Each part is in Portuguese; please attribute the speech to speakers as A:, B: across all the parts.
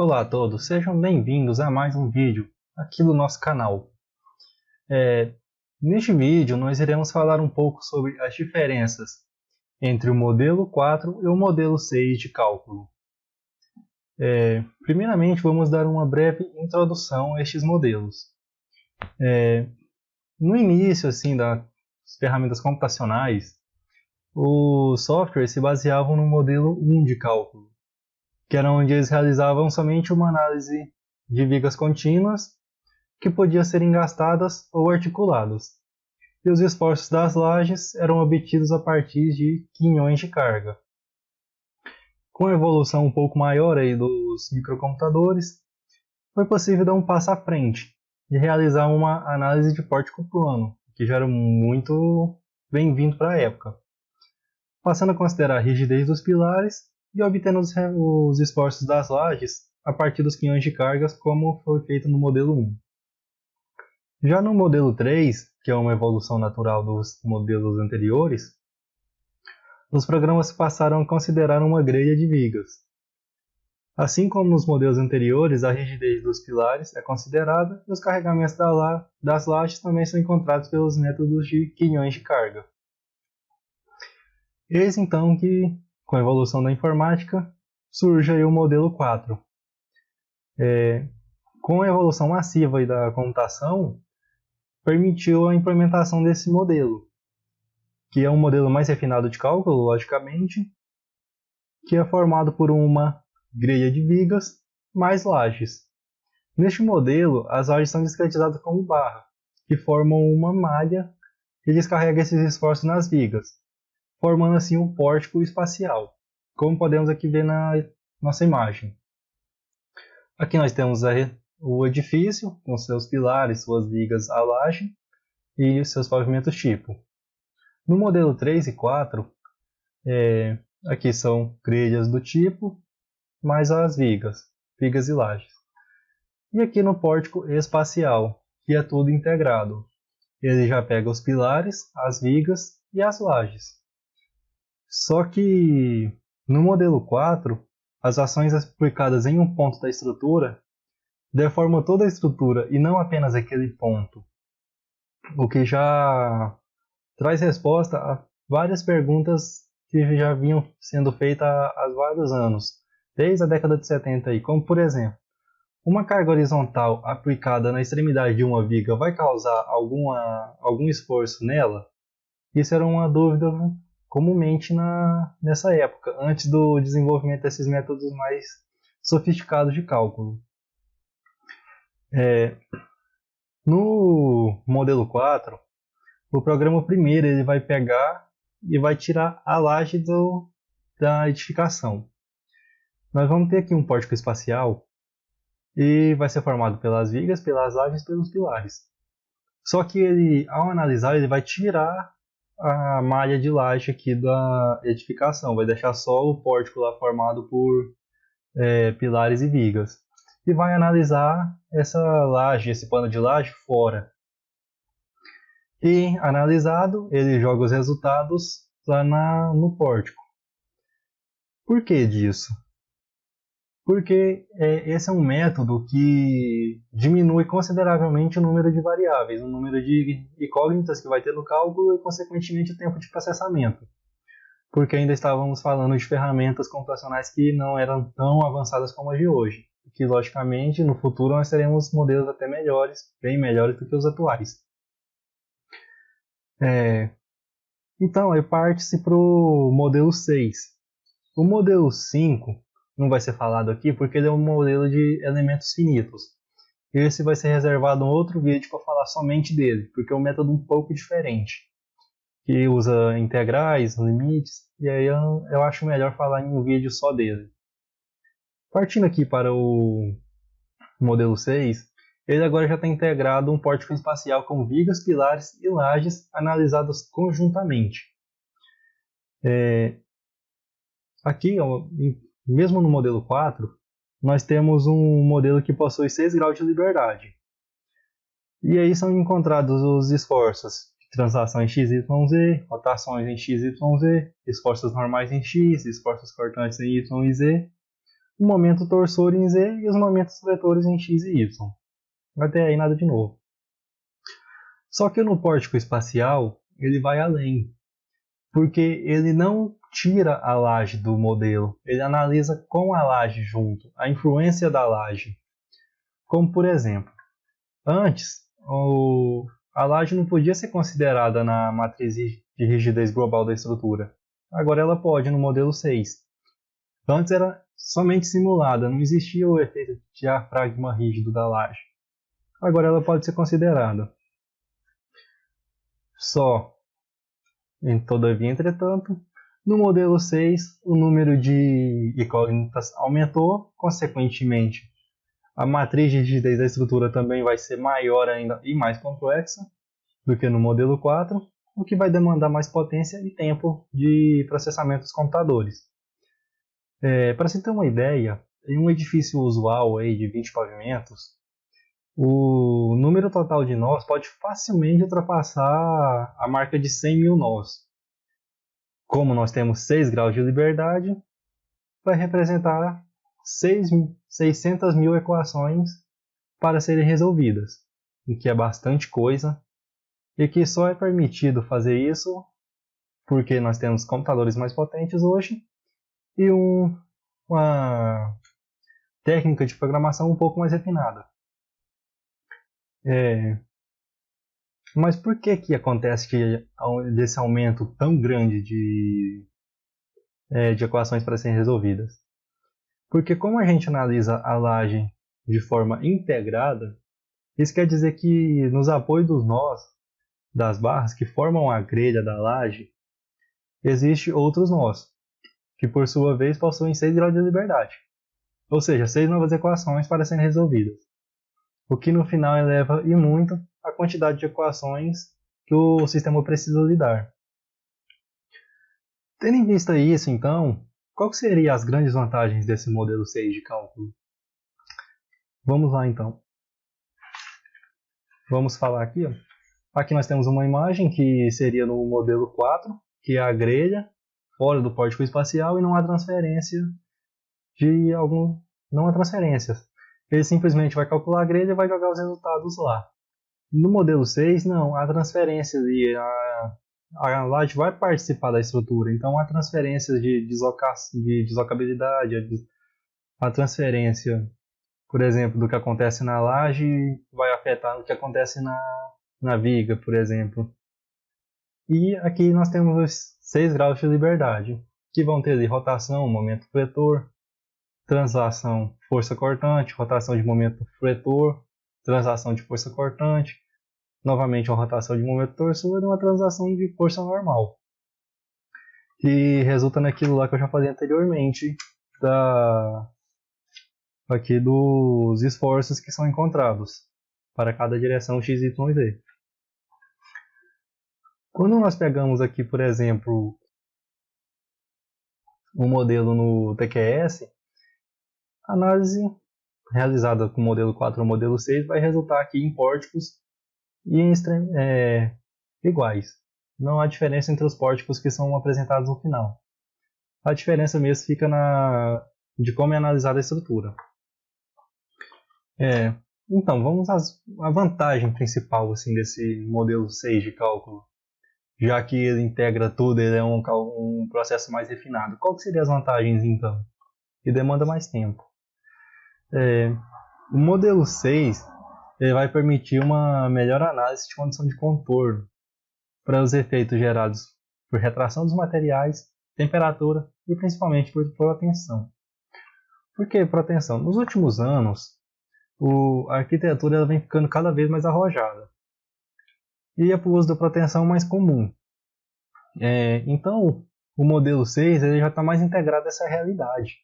A: Olá a todos, sejam bem-vindos a mais um vídeo aqui do nosso canal. Neste vídeo nós iremos falar um pouco sobre as diferenças entre o modelo 4 e o modelo 6 de cálculo. Primeiramente vamos dar uma breve introdução a estes modelos. No início das ferramentas computacionais, os softwares se baseavam no modelo 1 de cálculo, que era onde eles realizavam somente uma análise de vigas contínuas que podiam ser engastadas ou articuladas, e os esforços das lajes eram obtidos a partir de quinhões de carga. Com a evolução um pouco maior dos microcomputadores, foi possível dar um passo à frente e realizar uma análise de pórtico plano, que já era muito bem-vindo para a época, passando a considerar a rigidez dos pilares e obtendo os esforços das lajes a partir dos quinhões de cargas, como foi feito no modelo 1. Já no modelo 3, que é uma evolução natural dos modelos anteriores, os programas passaram a considerar uma grelha de vigas. Assim como nos modelos anteriores, a rigidez dos pilares é considerada e os carregamentos das lajes também são encontrados pelos métodos de quinhões de carga. Eis então que, com a evolução da informática, surge aí o modelo 4. Com a evolução massiva da computação, permitiu a implementação desse modelo, que é um modelo mais refinado de cálculo, logicamente, que é formado por uma grelha de vigas mais lajes. Neste modelo, as lajes são discretizadas como barra, que formam uma malha que descarrega esses esforços nas vigas, formando assim um pórtico espacial, como podemos aqui ver na nossa imagem. Aqui nós temos o edifício, com seus pilares, suas vigas à laje e seus pavimentos tipo. No modelo 3 e 4, aqui são grelhas do tipo, mais as vigas e lajes. E aqui no pórtico espacial, que é tudo integrado. Ele já pega os pilares, as vigas e as lajes. Só que no modelo 4, as ações aplicadas em um ponto da estrutura deformam toda a estrutura e não apenas aquele ponto, o que já traz resposta a várias perguntas que já vinham sendo feitas há vários anos, desde a década de 70, como por exemplo, uma carga horizontal aplicada na extremidade de uma viga vai causar algum esforço nela? Isso era uma dúvida comumente nessa época, antes do desenvolvimento desses métodos mais sofisticados de cálculo. No modelo 4, o programa primeiro ele vai pegar e vai tirar a laje da edificação. Nós vamos ter aqui um pórtico espacial e vai ser formado pelas vigas, pelas lajes e pelos pilares. Só que ele, ao analisar, ele vai tirar a malha de laje aqui da edificação, vai deixar só o pórtico lá formado por pilares e vigas. E vai analisar essa laje, esse pano de laje fora. E analisado, ele joga os resultados lá no pórtico. Por que disso? Porque esse é um método que diminui consideravelmente o número de variáveis, o número de incógnitas que vai ter no cálculo e, consequentemente, o tempo de processamento. Porque ainda estávamos falando de ferramentas computacionais que não eram tão avançadas como as de hoje. Que, logicamente, no futuro nós teremos modelos até melhores, bem melhores do que os atuais. Então, aí parte-se para o modelo 6. O modelo 5 não vai ser falado aqui porque ele é um modelo de elementos finitos. Esse vai ser reservado um outro vídeo para falar somente dele, porque é um método um pouco diferente, que usa integrais, limites, e aí eu acho melhor falar em um vídeo só dele. Partindo aqui para o modelo 6, ele agora já está integrado um pórtico espacial com vigas, pilares e lajes analisadas conjuntamente. Aqui, mesmo no modelo 4, nós temos um modelo que possui 6 graus de liberdade. E aí são encontrados os esforços de translação em x, y, z, rotações em x, y, z, esforços normais em x, esforços cortantes em y e z, o momento torsor em Z e os momentos vetores em X e Y. Até aí nada de novo. Só que no pórtico espacial ele vai além, porque ele não tira a laje do modelo, ele analisa com a laje junto, a influência da laje. Como por exemplo, antes a laje não podia ser considerada na matriz de rigidez global da estrutura. Agora ela pode no modelo 6. Antes era somente simulada, não existia o efeito de diafragma rígido da laje. Agora ela pode ser considerada. Todavia, entretanto, no modelo 6, o número de incógnitas aumentou, consequentemente, a matriz de rigidez da estrutura também vai ser maior ainda e mais complexa do que no modelo 4, o que vai demandar mais potência e tempo de processamento dos computadores. Para você ter uma ideia, em um edifício usual aí de 20 pavimentos, o número total de nós pode facilmente ultrapassar a marca de 100 mil nós. Como nós temos 6 graus de liberdade, vai representar 600 mil equações para serem resolvidas, o que é bastante coisa, e que só é permitido fazer isso porque nós temos computadores mais potentes hoje e uma técnica de programação um pouco mais refinada. Mas por que acontece desse aumento tão grande de equações para serem resolvidas? Porque como a gente analisa a laje de forma integrada, isso quer dizer que nos apoios dos nós, das barras que formam a grelha da laje, existem outros nós, que por sua vez possuem 6 graus de liberdade. Ou seja, 6 novas equações para serem resolvidas. O que no final eleva e muito a quantidade de equações que o sistema precisa lidar. Tendo em vista isso, então, qual seriam as grandes vantagens desse modelo 6 de cálculo? Vamos lá, então. Vamos falar aqui. Aqui nós temos uma imagem que seria no modelo 4, que é a grelha, fora do pórtico espacial, e não há transferência não há transferências. Ele simplesmente vai calcular a grelha e vai jogar os resultados lá. No modelo 6, não, há transferências e a laje vai participar da estrutura, então há transferências de deslocabilidade, a transferência, por exemplo, do que acontece na laje vai afetar o que acontece na viga, por exemplo. E aqui nós temos os 6 graus de liberdade, que vão ter rotação, momento vetor, translação, força cortante, rotação de momento vetor, translação de força cortante, novamente uma rotação de momento torsor e uma translação de força normal, que resulta naquilo lá que eu já falei anteriormente, aqui dos esforços que são encontrados para cada direção x, y e z. Quando nós pegamos aqui, por exemplo, um modelo no TQS, a análise realizada com o modelo 4 ou modelo 6 vai resultar aqui em pórticos iguais. Não há diferença entre os pórticos que são apresentados no final. A diferença mesmo fica de como é analisada a estrutura. Então, vamos à vantagem principal assim, desse modelo 6 de cálculo. Já que ele integra tudo, ele é um processo mais refinado. Qual que seriam as vantagens então? Que demanda mais tempo. O modelo 6 ele vai permitir uma melhor análise de condição de contorno para os efeitos gerados por retração dos materiais, temperatura e principalmente por protensão. Por que protensão? Nos últimos anos, a arquitetura ela vem ficando cada vez mais arrojada e o uso da protensão mais comum. Então, o modelo 6 ele já está mais integrado a essa realidade.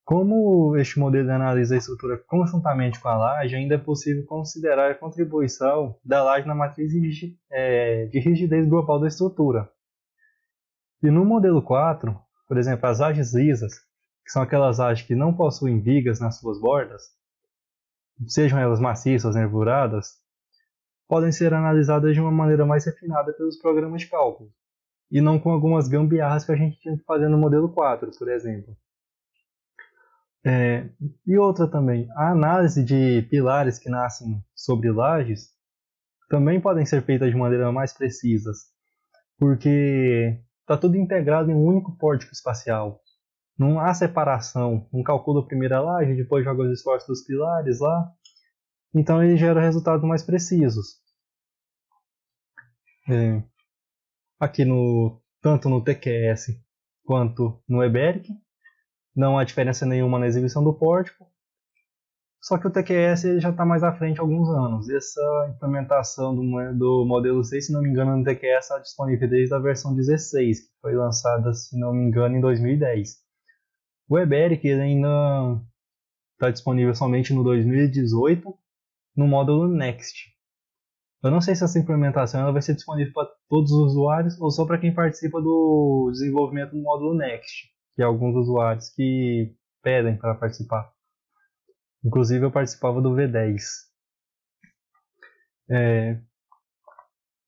A: Como este modelo analisa a estrutura conjuntamente com a laje, ainda é possível considerar a contribuição da laje na matriz de rigidez global da estrutura. E no modelo 4, por exemplo, as lajes lisas, que são aquelas lajes que não possuem vigas nas suas bordas, sejam elas maciças ou nervuradas, podem ser analisadas de uma maneira mais refinada pelos programas de cálculo, e não com algumas gambiarras que a gente tinha que fazer no modelo 4, por exemplo. E outra também, a análise de pilares que nascem sobre lajes também podem ser feitas de maneira mais precisas, porque está tudo integrado em um único pórtico espacial. Não há separação, não calcula a primeira laje, depois joga os esforços dos pilares lá, então ele gera resultados mais precisos. Aqui tanto no TQS quanto no EBERIC, não há diferença nenhuma na exibição do pórtico, só que o TQS ele já está mais à frente há alguns anos. Essa implementação do modelo 6, se não me engano, no TQS está disponível desde a versão 16, que foi lançada, se não me engano, em 2010. O EBERIC ele ainda está disponível somente no 2018, no módulo Next. Eu não sei se essa implementação ela vai ser disponível para todos os usuários ou só para quem participa do desenvolvimento do módulo Next, que é alguns usuários que pedem para participar. Inclusive eu participava do V10.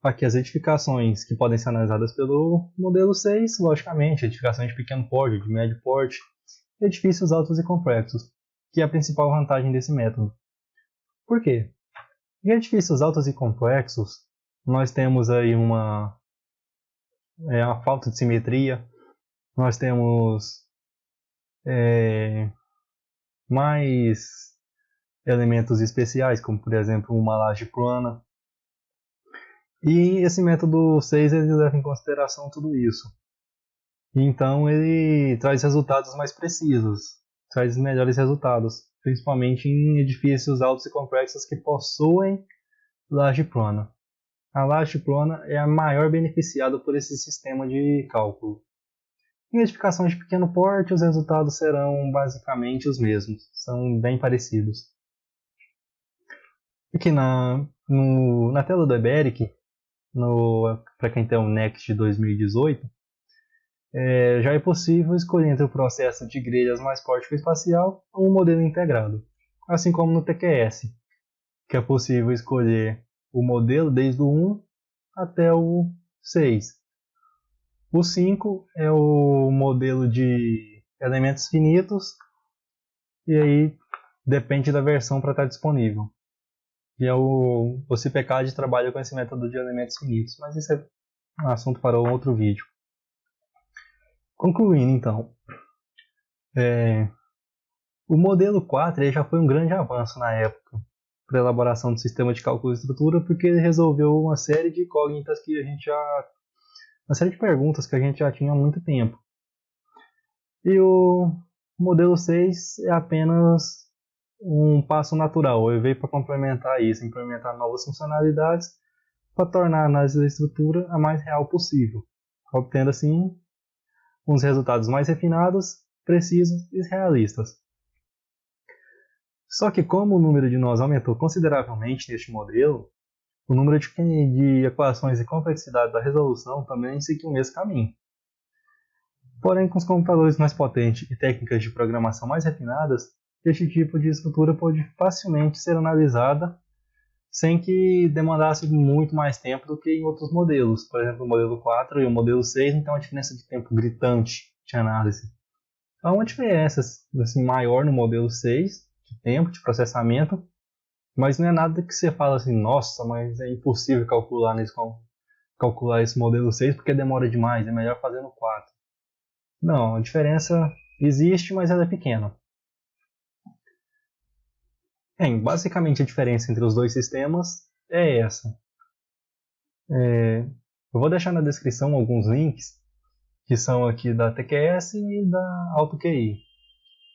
A: Aqui as edificações que podem ser analisadas pelo modelo 6, logicamente, edificações de pequeno porte, de médio porte, edifícios altos e complexos, que é a principal vantagem desse método. Por quê? Em edifícios altos e complexos, nós temos aí uma falta de simetria, nós temos mais elementos especiais, como por exemplo uma laje plana. E esse método 6 ele leva em consideração tudo isso. Então ele traz resultados mais precisos, traz melhores resultados, principalmente em edifícios altos e complexos que possuem laje plana. A laje plana é a maior beneficiada por esse sistema de cálculo. Em edificações de pequeno porte, os resultados serão basicamente os mesmos, são bem parecidos. Aqui na tela do EBERIC, para quem tem o Next de 2018, já é possível escolher entre o processo de grelhas mais pórtico espacial ou um modelo integrado, assim como no TQS, que é possível escolher o modelo desde o 1 até o 6. O 5 é o modelo de elementos finitos, e aí depende da versão para estar disponível. E o CIPECAD trabalha com esse método de elementos finitos, mas isso é um assunto para um outro vídeo. Concluindo então, o modelo 4 ele já foi um grande avanço na época para a elaboração do sistema de cálculo de estrutura, porque ele resolveu uma série de incógnitas que uma série de perguntas que a gente já tinha há muito tempo. E o modelo 6 é apenas um passo natural. Ele veio para complementar isso, implementar novas funcionalidades para tornar a análise da estrutura a mais real possível, obtendo assim uns resultados mais refinados, precisos e realistas. Só que como o número de nós aumentou consideravelmente neste modelo, o número de equações e complexidade da resolução também seguiu o mesmo caminho. Porém, com os computadores mais potentes e técnicas de programação mais refinadas, este tipo de estrutura pode facilmente ser analisada sem que demandasse muito mais tempo do que em outros modelos. Por exemplo, o modelo 4 e o modelo 6 não tem uma diferença de tempo gritante de análise. Há uma diferença assim, maior no modelo 6, de tempo, de processamento, mas não é nada que você fala assim, nossa, mas é impossível calcular esse modelo 6 porque demora demais, é melhor fazer no 4. Não, a diferença existe, mas ela é pequena. Basicamente a diferença entre os dois sistemas é essa. Eu vou deixar na descrição alguns links que são aqui da TQS e da AutoQI,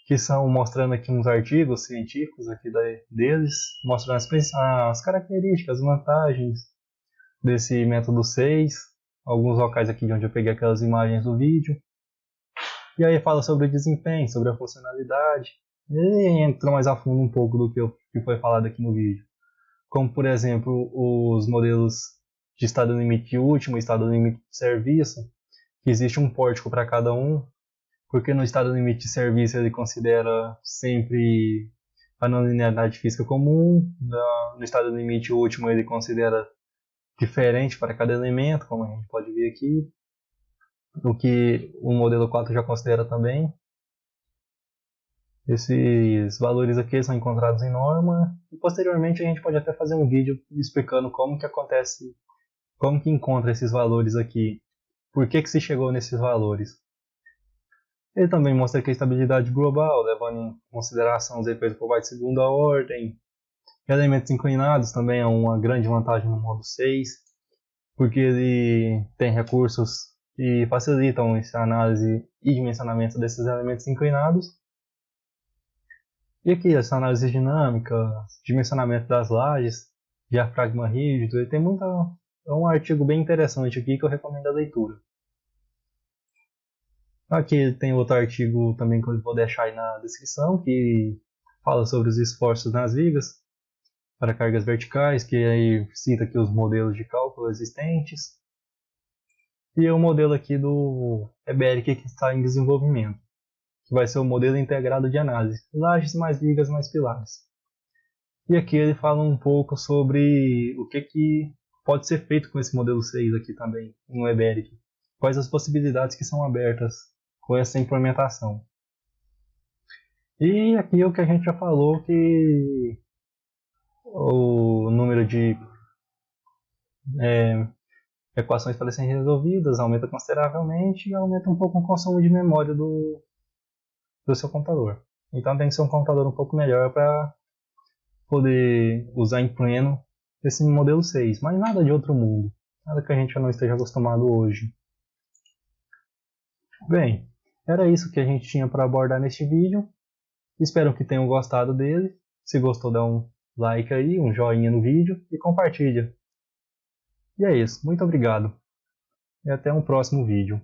A: que são mostrando aqui uns artigos científicos aqui deles, mostrando as características, as vantagens desse método 6, alguns locais aqui de onde eu peguei aquelas imagens do vídeo. E aí fala sobre o desempenho, sobre a funcionalidade, e entra mais a fundo um pouco do que foi falado aqui no vídeo. Como, por exemplo, os modelos de estado limite último e estado limite de serviço, que existe um pórtico para cada um, porque no estado limite de serviço ele considera sempre a não linearidade física comum, no estado limite último ele considera diferente para cada elemento, como a gente pode ver aqui, o que o modelo 4 já considera também. Esses valores aqui são encontrados em norma e posteriormente a gente pode até fazer um vídeo explicando como que acontece, como que encontra esses valores aqui, por que se chegou nesses valores. Ele também mostra aqui a estabilidade global, levando em consideração os efeitos por byte de segunda ordem. Elementos inclinados também é uma grande vantagem no modo 6, porque ele tem recursos que facilitam a análise e dimensionamento desses elementos inclinados. E aqui, essa análise dinâmica, dimensionamento das lajes, diafragma rígido, ele tem é um artigo bem interessante aqui que eu recomendo a leitura. Aqui tem outro artigo também que eu vou deixar aí na descrição, que fala sobre os esforços nas vigas para cargas verticais, que aí cita aqui os modelos de cálculo existentes. E o modelo aqui do EBERIC que está em desenvolvimento, que vai ser o modelo integrado de análise, lajes mais vigas mais pilares. E aqui ele fala um pouco sobre o que pode ser feito com esse modelo 6 aqui também, no EBERIC. Quais as possibilidades que são abertas com essa implementação. E aqui é o que a gente já falou, que o número de equações para serem resolvidas aumenta consideravelmente e aumenta um pouco o consumo de memória do seu computador. Então tem que ser um computador um pouco melhor para poder usar em pleno esse modelo 6, mas nada de outro mundo, nada que a gente já não esteja acostumado hoje. Bem, era isso que a gente tinha para abordar neste vídeo. Espero que tenham gostado dele. Se gostou, dá um like aí, um joinha no vídeo e compartilha. E é isso, muito obrigado. E até um próximo vídeo.